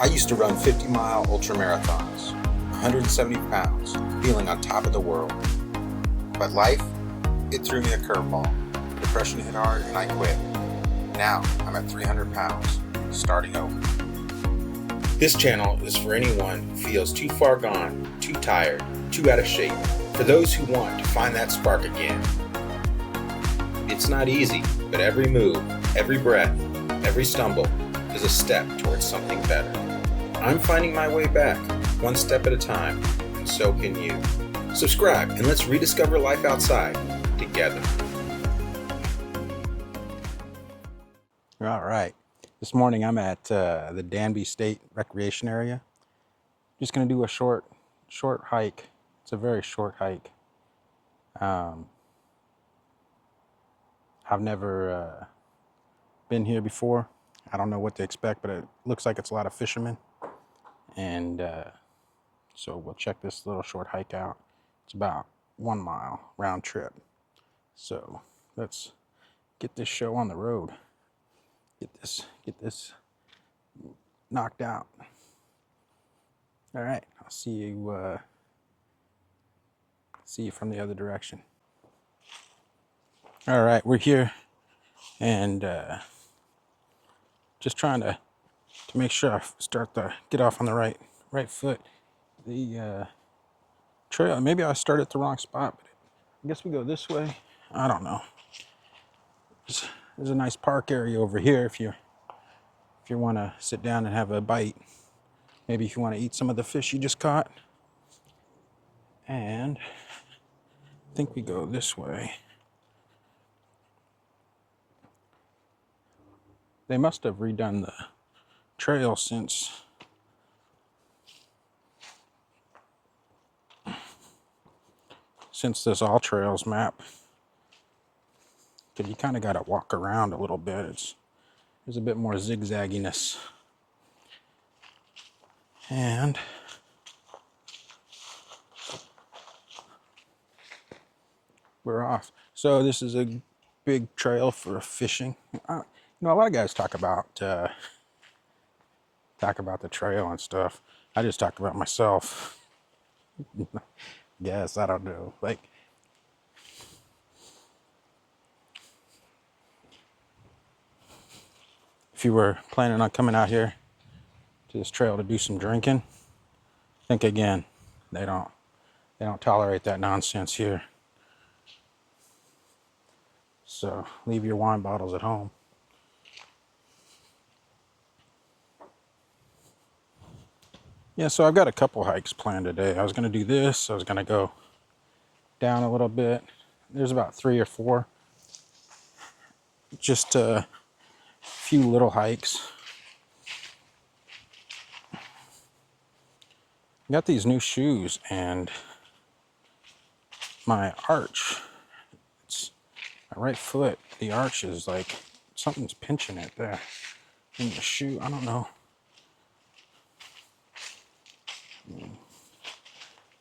I used to run 50-mile ultra marathons, 170 pounds, feeling on top of the world. But life, it threw me a curveball. Depression hit hard and I quit. Now I'm at 300 pounds, starting over. This channel is for anyone who feels too far gone, too tired, too out of shape, for those who want to find that spark again. It's not easy, but every move, every breath, every stumble is a step towards something better. I'm finding my way back, one step at a time, and so can you. Subscribe and let's rediscover life outside together. All right. This morning I'm at the Dabney State Recreation Area. Just going to do a short hike. It's a very short hike. I've never been here before. I don't know what to expect, but it looks like it's a lot of fishermen. And so we'll check this little short hike out. It's about 1 mile round trip. So let's get this show on the road. Get this knocked out. All right, I'll see you from the other direction. All right, we're here, and just trying to make sure I get off on the right foot. The trail, maybe I started at the wrong spot, but I guess we go this way. I don't know. There's a nice park area over here if you want to sit down and have a bite. Maybe if you want to eat some of the fish you just caught. And I think we go this way. They must have redone the trail since this All Trails map. Because you kind of got to walk around a little bit. There's a bit more zigzagginess. And we're off. So this is a big trail for fishing. A lot of guys talk about the trail and stuff. I just talk about myself. Yes, I don't know. Like, if you were planning on coming out here to this trail to do some drinking, think again. They don't tolerate that nonsense here. So leave your wine bottles at home. Yeah, so I've got a couple hikes planned today. I was going to do this. I was going to go down a little bit. There's about 3 or 4. Just a few little hikes. I got these new shoes and my arch, my right foot, the arch is like something's pinching it there in the shoe. I don't know.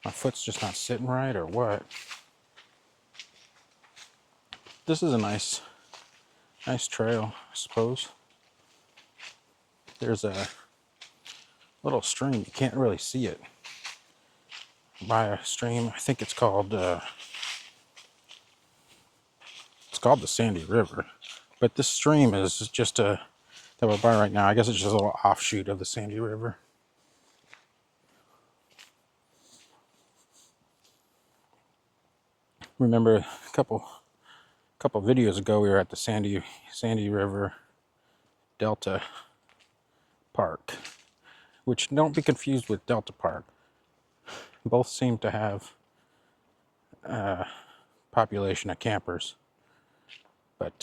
My foot's just not sitting right or what. This is a nice trail, I suppose. There's a little stream. You can't really see it. By a stream, I think it's called the Sandy River. But this stream is just that we're by right now. I guess it's just a little offshoot of the Sandy River. Remember a couple videos ago, we were at the Sandy River Delta Park, which don't be confused with Delta Park. Both seem to have a population of campers, but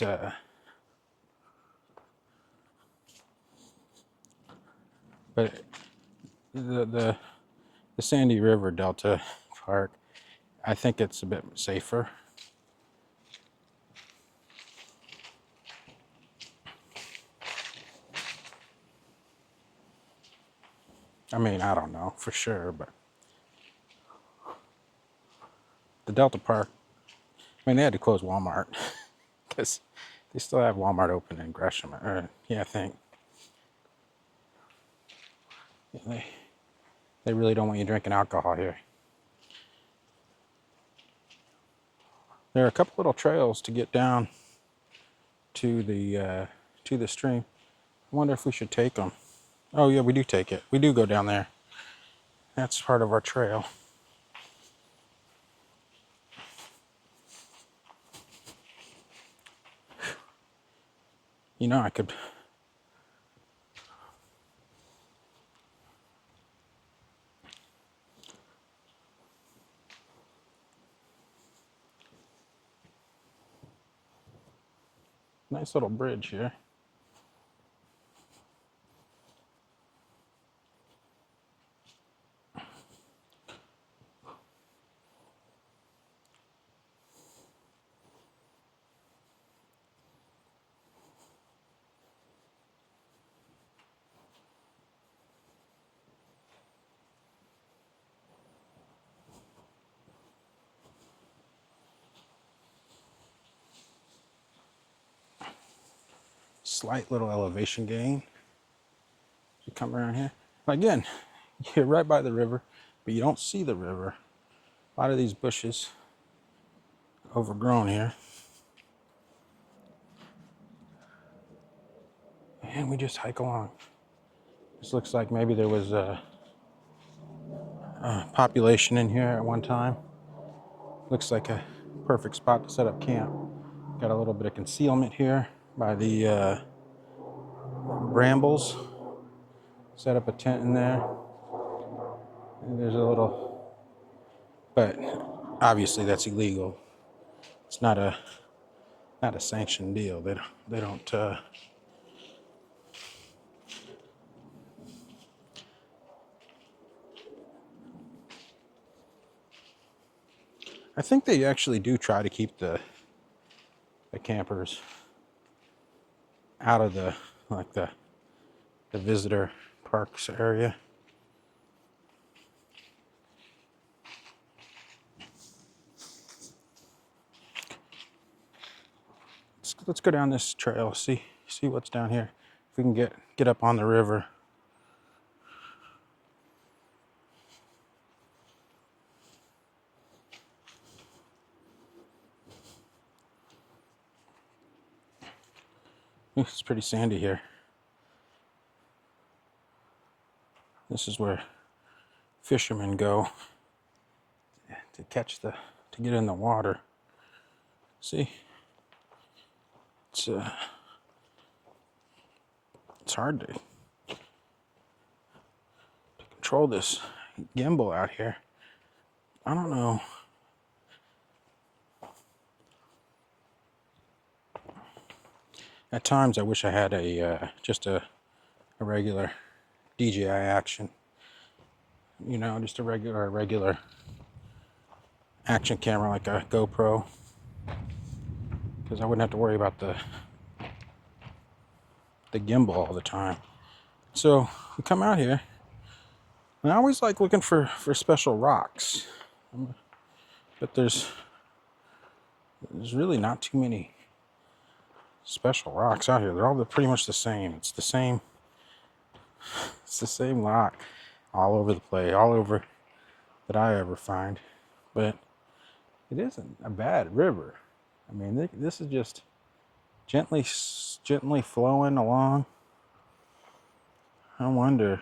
the Sandy River Delta Park, I think it's a bit safer. I mean, I don't know for sure, but the Delta Park, I mean, they had to close Walmart because they still have Walmart open in Gresham. I think. They really don't want you drinking alcohol here. There are a couple little trails to get down to the stream. I wonder if we should take them. Oh yeah, we do take it. We do go down there. That's part of our trail. You know, I could. Nice little bridge here. Slight little elevation gain. You come around here. Again, you're right by the river, but you don't see the river. A lot of these bushes overgrown here. And we just hike along. This looks like maybe there was a population in here at one time. Looks like a perfect spot to set up camp. Got a little bit of concealment here by the brambles. Set up a tent in there. And there's a little, but obviously that's illegal. It's not a sanctioned deal. They don't I think they actually do try to keep the campers out of the visitor parks area. Let's go down this trail, see what's down here. If we can get up on the river. It's pretty sandy here. This is where fishermen go to get in the water. See, it's hard to control this gimbal out here. I don't know. At times, I wish I had just a regular DJI action. You know, just a regular action camera like a GoPro, because I wouldn't have to worry about the gimbal all the time. So we come out here, and I always like looking for special rocks, but there's really not too many special rocks out here. They're all pretty much the same. It's the same rock all over the place, all over that I ever find. But it isn't a bad river. I mean, this is just gently flowing along. I wonder.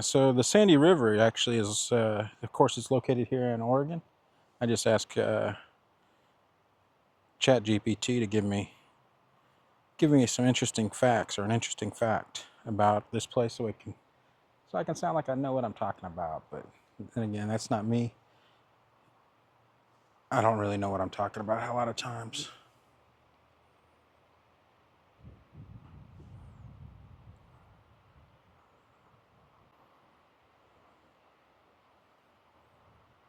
So the Sandy River actually is, of course, it's located here in Oregon. I just asked ChatGPT to give me giving you some interesting facts, or an interesting fact about this place, so I can sound like I know what I'm talking about. But then again, that's not me. I don't really know what I'm talking about a lot of times.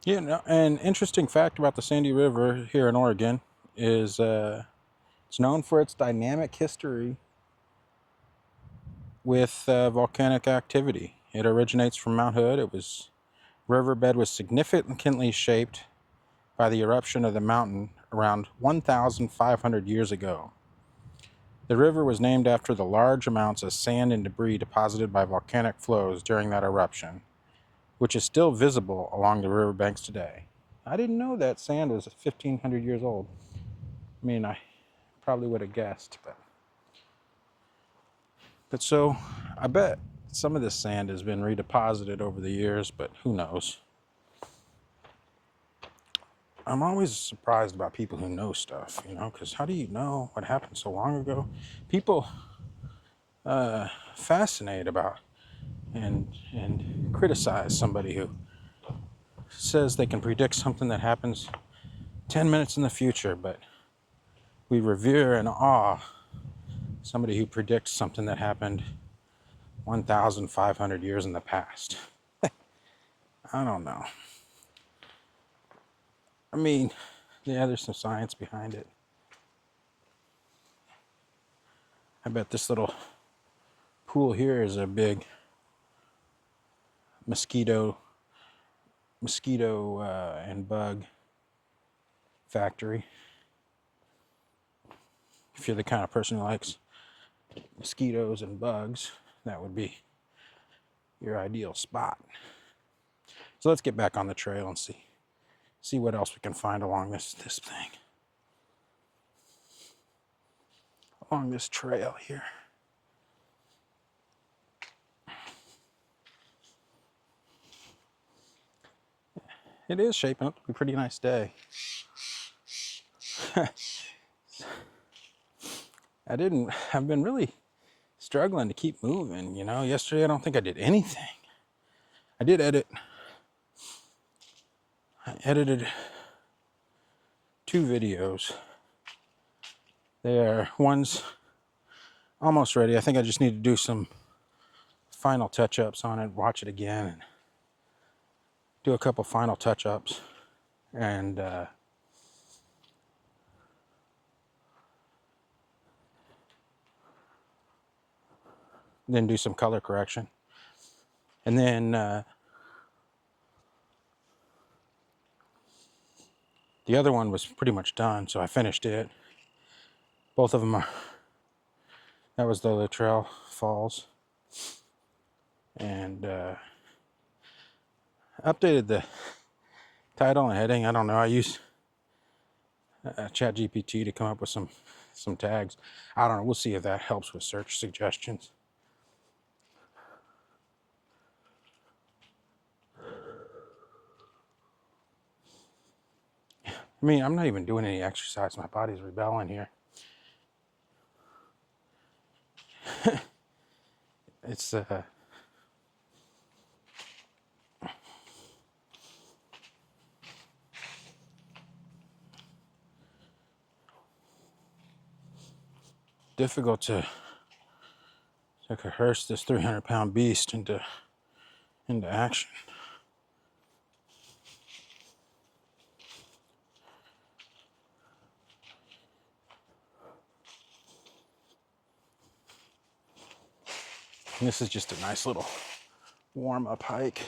Yeah, no, an interesting fact about the Sandy River here in Oregon is it's known for its dynamic history with volcanic activity. It originates from Mount Hood. Riverbed was significantly shaped by the eruption of the mountain around 1,500 years ago. The river was named after the large amounts of sand and debris deposited by volcanic flows during that eruption, which is still visible along the riverbanks today. I didn't know that sand was 1,500 years old. I mean, I probably would have guessed, but so I bet some of this sand has been redeposited over the years, but who knows? I'm always surprised about people who know stuff, because how do you know what happened so long ago? People fascinate about and criticize somebody who says they can predict something that happens 10 minutes in the future, but we revere and awe somebody who predicts something that happened 1,500 years in the past. I don't know. I mean, yeah, there's some science behind it. I bet this little pool here is a big mosquito and bug factory. If you're the kind of person who likes mosquitoes and bugs, that would be your ideal spot. So let's get back on the trail and see what else we can find along this thing. Along this trail here. It is shaping up to be a pretty nice day. I've been really struggling to keep moving, Yesterday I don't think I did anything. I edited 2 videos. One's almost ready. I think I just need to do some final touch-ups on it, watch it again, and do a couple final touch-ups, and then do some color correction. And then the other one was pretty much done, so I finished it. Both of them that was the Luttrell Falls. And updated the title and heading. I don't know. I use ChatGPT to come up with some tags. I don't know. We'll see if that helps with search suggestions. I mean, I'm not even doing any exercise. My body's rebelling here. It's difficult to coerce this 300-pound beast into action. And this is just a nice little warm-up hike.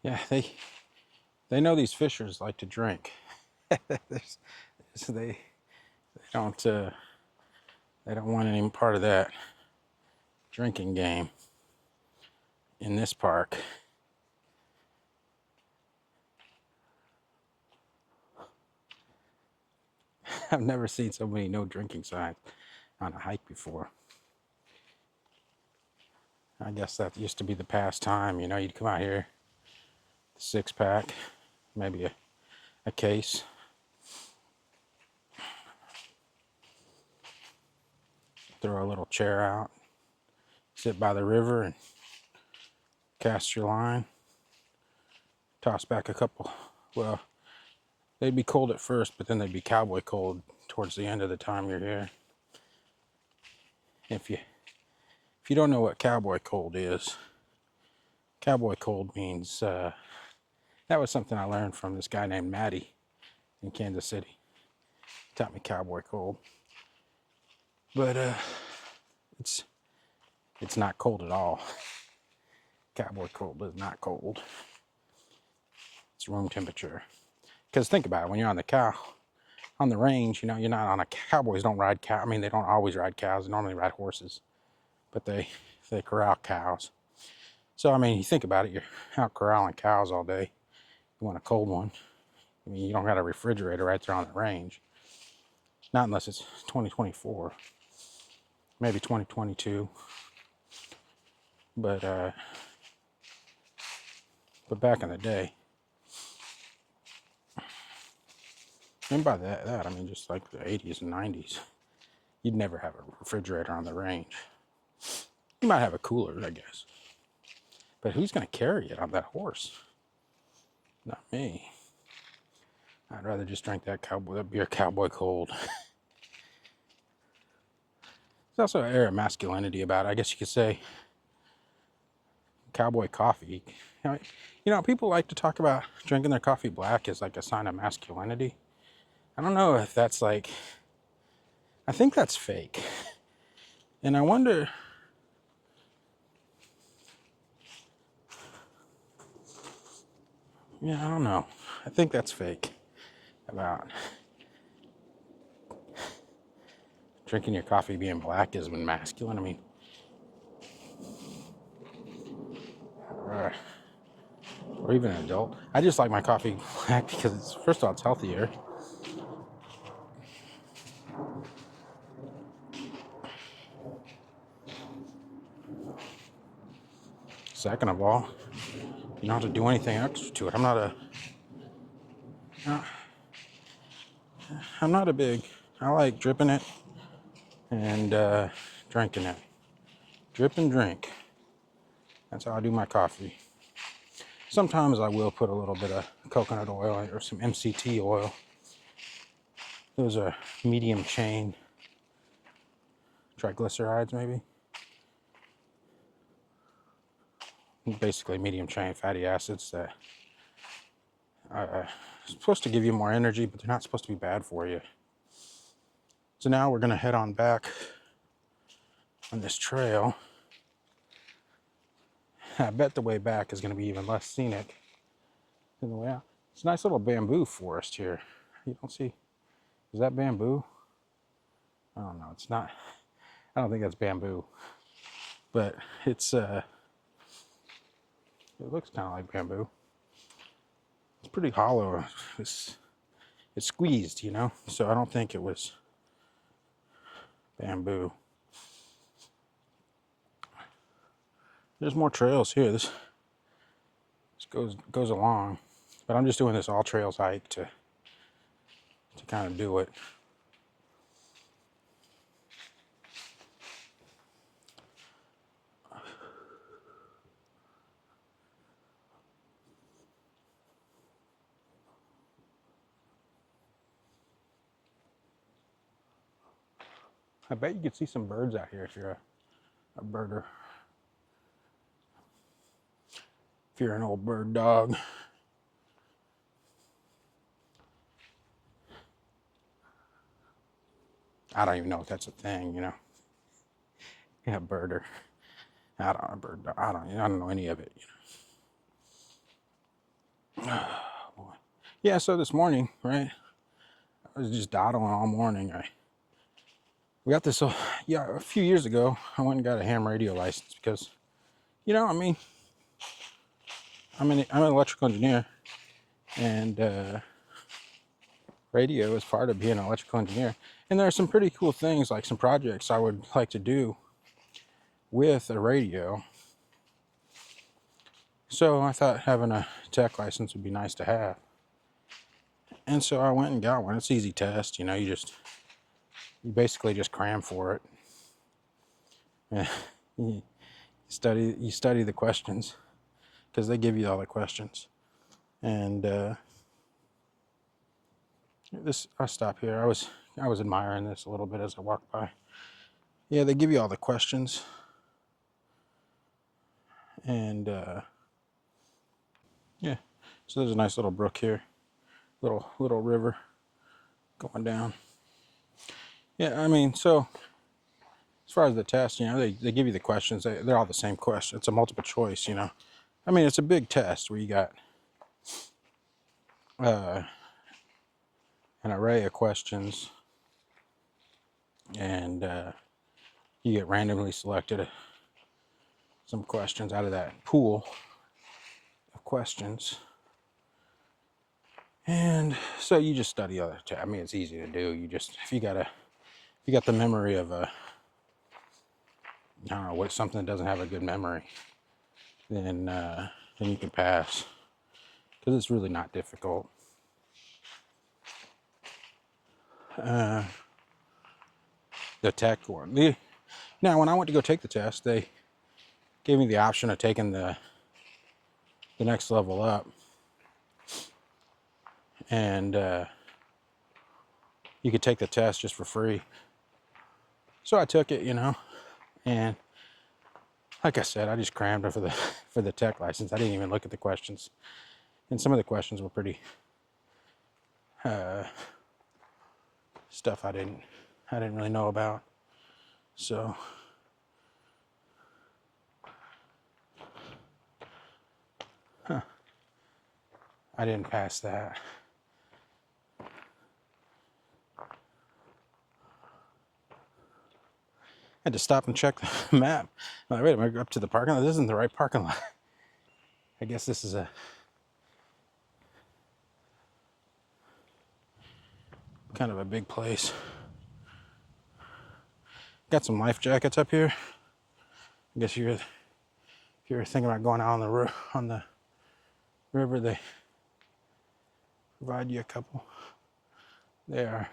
Yeah, they know these fishers like to drink. So they don't want any part of that drinking game in this park. I've never seen so many no drinking signs on a hike before. I guess that used to be the pastime, you know, you'd come out here, 6-pack, maybe a case. Throw a little chair out, sit by the river and cast your line. Toss back a couple, well, they'd be cold at first, but then they'd be cowboy cold towards the end of the time you're here. If you don't know what cowboy cold is, cowboy cold means, that was something I learned from this guy named Matty in Kansas City. He taught me cowboy cold. But it's not cold at all. Cowboy cold is not cold. It's room temperature. Because think about it, when you're on the range, you know, you're not on a, cowboys don't ride cow. I mean, they don't always ride cows. They normally ride horses, but they corral cows. So, I mean, you think about it, you're out corralling cows all day. You want a cold one. I mean, you don't got a refrigerator right there on the range. Not unless it's 2024, maybe 2022. But back in the day, and by that I mean just like the 80s and 90s, you'd never have a refrigerator on the range. You might have a cooler, I guess. But who's going to carry it on that horse? Not me. I'd rather just drink that beer cowboy cold. There's also an air of masculinity about it. I guess you could say cowboy coffee. You know, people like to talk about drinking their coffee black as like a sign of masculinity. I don't know if that's like, I think that's fake. And I wonder, yeah, I don't know. I think that's fake about drinking your coffee being black is when masculine. I mean, or even an adult. I just like my coffee black because it's, first of all, it's healthier. Second of all, you don't have to do anything extra to it. I'm not a big, I like dripping it and drinking it. Drip and drink. That's how I do my coffee. Sometimes I will put a little bit of coconut oil or some MCT oil. Those are medium chain triglycerides, maybe. Basically medium chain fatty acids that are supposed to give you more energy, but they're not supposed to be bad for you. So now we're going to head on back on this trail. I bet the way back is going to be even less scenic than the way out. It's a nice little bamboo forest here. You don't see, is that bamboo? I don't know, it's not, I don't think that's bamboo, but it's, it looks kind of like bamboo. It's pretty hollow. It's squeezed, you know, so I don't think it was bamboo. There's more trails here. This goes along, but I'm just doing this all trails hike to kind of do it. I bet you could see some birds out here if you're a birder. If you're an old bird dog. I don't even know if that's a thing, you know. Yeah, birder. I don't know, bird dog. I don't know any of it, you know. Oh, boy. Yeah, so this morning, right, I was just dawdling all morning. I we got this, yeah, a few years ago. I went and got a ham radio license because, you know, I mean, I'm an electrical engineer, and radio is part of being an electrical engineer. And there are some pretty cool things, like some projects I would like to do with a radio. So I thought having a tech license would be nice to have. And so I went and got one. It's easy test, you know, you basically just cram for it. You study the questions because they give you all the questions. And I'll stop here. I was admiring this a little bit as I walked by. Yeah, they give you all the questions. And yeah, so there's a nice little brook here, little river going down. Yeah, I mean, so as far as the test, you know, they give you the questions. They're all the same question. It's a multiple choice, you know. I mean, it's a big test where you got an array of questions, and you get randomly selected some questions out of that pool of questions. And so you just study other I mean, it's easy to do. You just, if you got the memory of I don't know, what, something that doesn't have a good memory, then you can pass, because it's really not difficult. The tech one. Now, when I went to go take the test, they gave me the option of taking the next level up, and you could take the test just for free. So I took it, you know, and like I said, I just crammed it for the tech license. I didn't even look at the questions, and some of the questions were pretty stuff I didn't really know about. So I didn't pass that. I had to stop and check the map. I'm like, wait, am I up to the parking lot? This isn't the right parking lot. I guess this is a kind of a big place. Got some life jackets up here. I guess if you're thinking about going out on the river, they provide you a couple. They are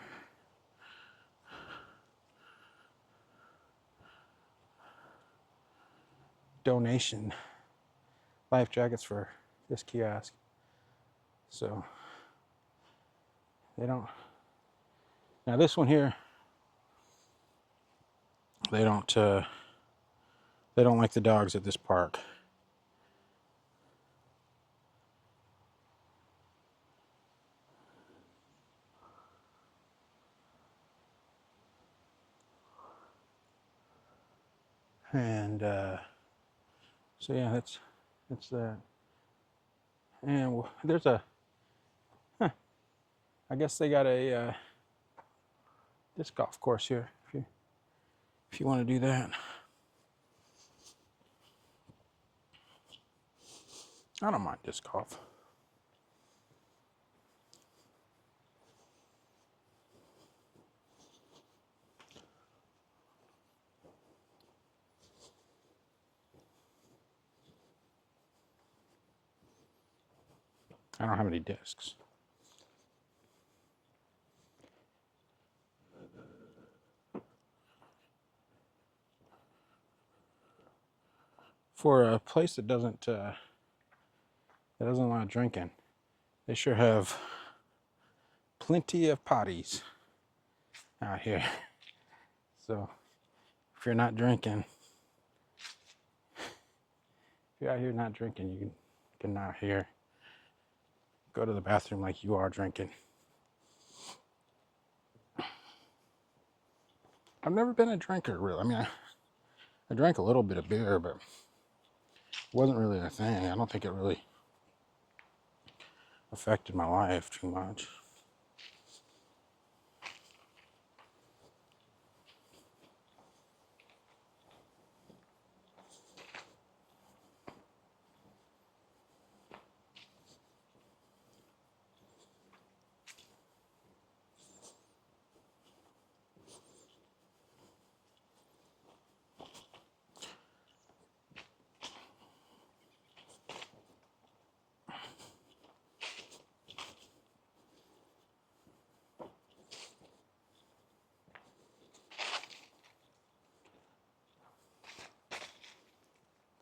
donation life jackets for this kiosk. So they don't. Now this one here, they don't like the dogs at this park. And so yeah, that's that. And there's a, I guess they got a disc golf course here if you want to do that. I don't mind disc golf. I don't have any discs. For a place that doesn't allow drinking, they sure have plenty of potties out here. So if you're not drinking, if you're out here not drinking, you can out here go to the bathroom like you are drinking. I've never been a drinker, really. I mean, I drank a little bit of beer, but it wasn't really a thing. I don't think it really affected my life too much.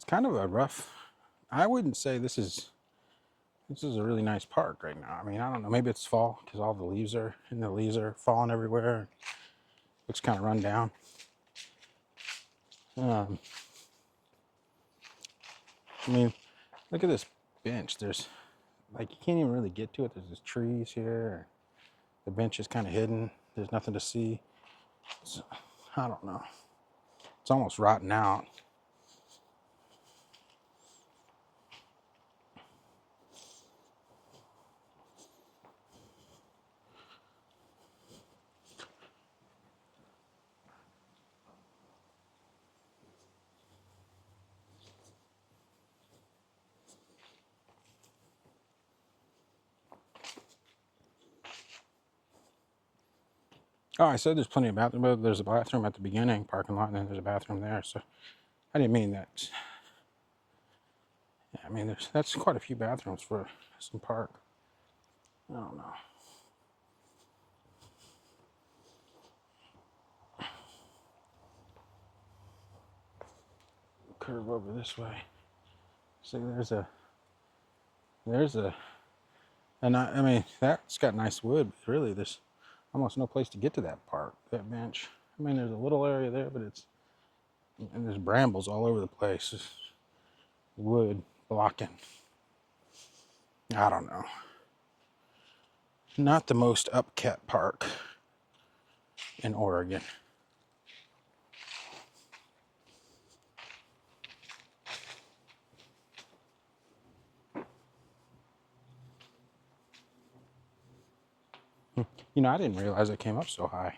It's kind of a rough. I wouldn't say this is a really nice park right now. I mean, I don't know. Maybe it's fall because all the leaves are falling everywhere. Looks kind of run down. I mean, look at this bench. There's like you can't even really get to it. There's just trees here. The bench is kind of hidden. There's nothing to see. I don't know. It's almost rotten out. Oh, I said there's plenty of bathroom, but there's a bathroom at the beginning parking lot, and then there's a bathroom there. So I didn't mean that. Yeah, I mean, that's quite a few bathrooms for some park. I don't know. Curve over this way. See, there's a, and I mean, that's got nice wood, but really there's almost no place to get to that park, that bench. I mean, there's a little area there, but and there's brambles all over the place. It's wood blocking. I don't know. Not the most upkept park in Oregon. You know, I didn't realize it came up so high.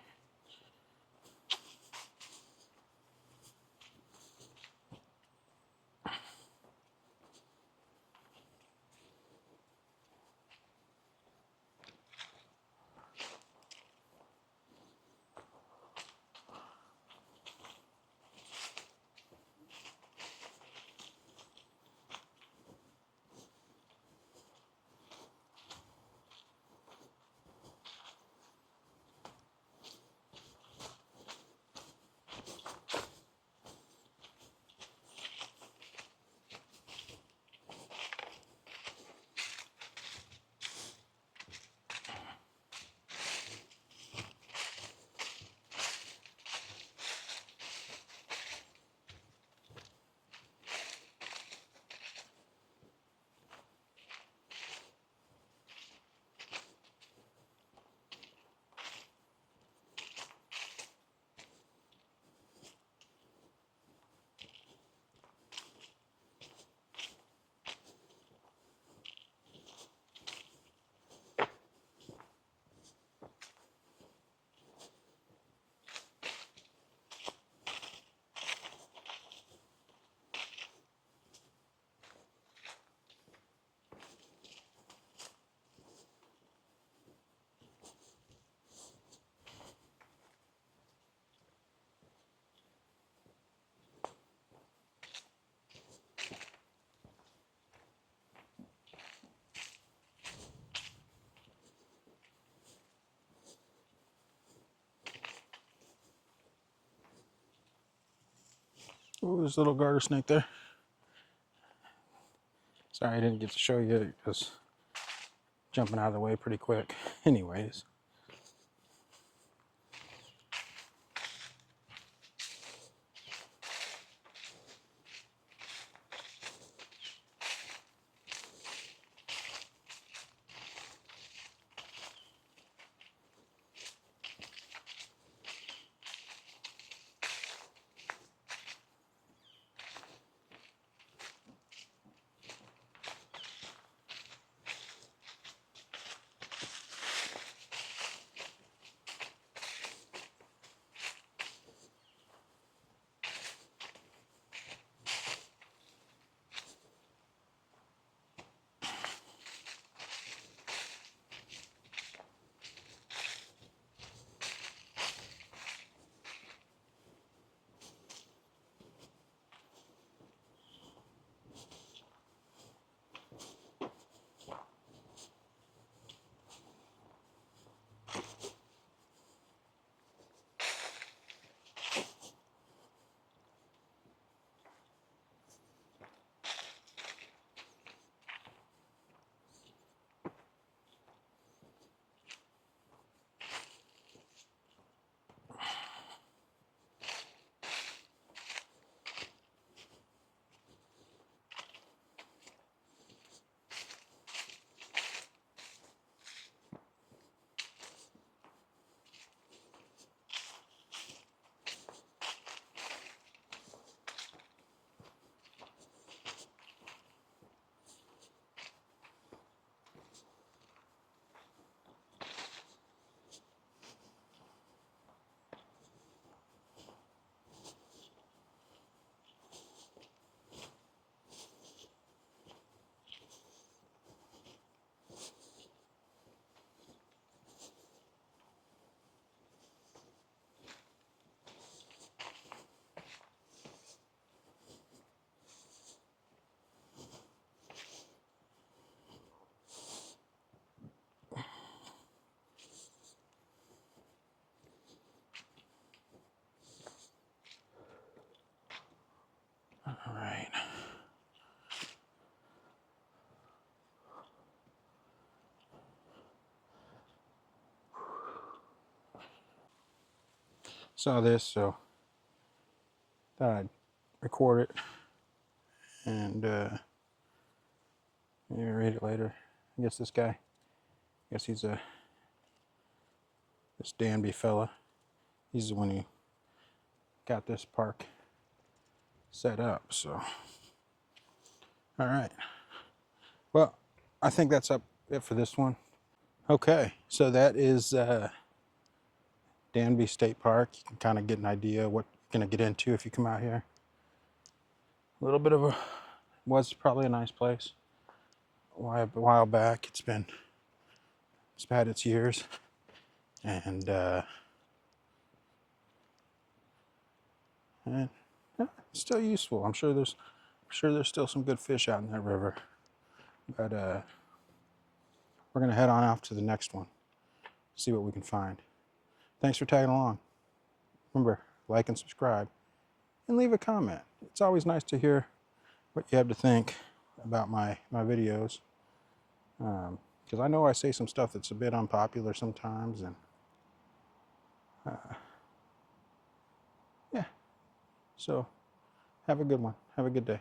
Oh, there's a little garter snake there. Sorry I didn't get to show you because jumping out of the way pretty quick. Anyways. saw this, so thought I'd record it and maybe read it later. I guess this guy, I guess he's this Danby fella. He's the one who got this park set up, so. All right. Well, I think that's it for this one. Okay, so that is Dabney State Park. You can kind of get an idea of what you're going to get into if you come out here. A little bit of was probably a nice place a while back. It's had its years, and yeah, it's still useful. I'm sure there's still some good fish out in that river, but we're gonna head on off to the next one, see what we can find. Thanks for tagging along. Remember, like and subscribe, and leave a comment. It's always nice to hear what you have to think about my videos, because I know I say some stuff that's a bit unpopular sometimes, and yeah. So have a good one. Have a good day.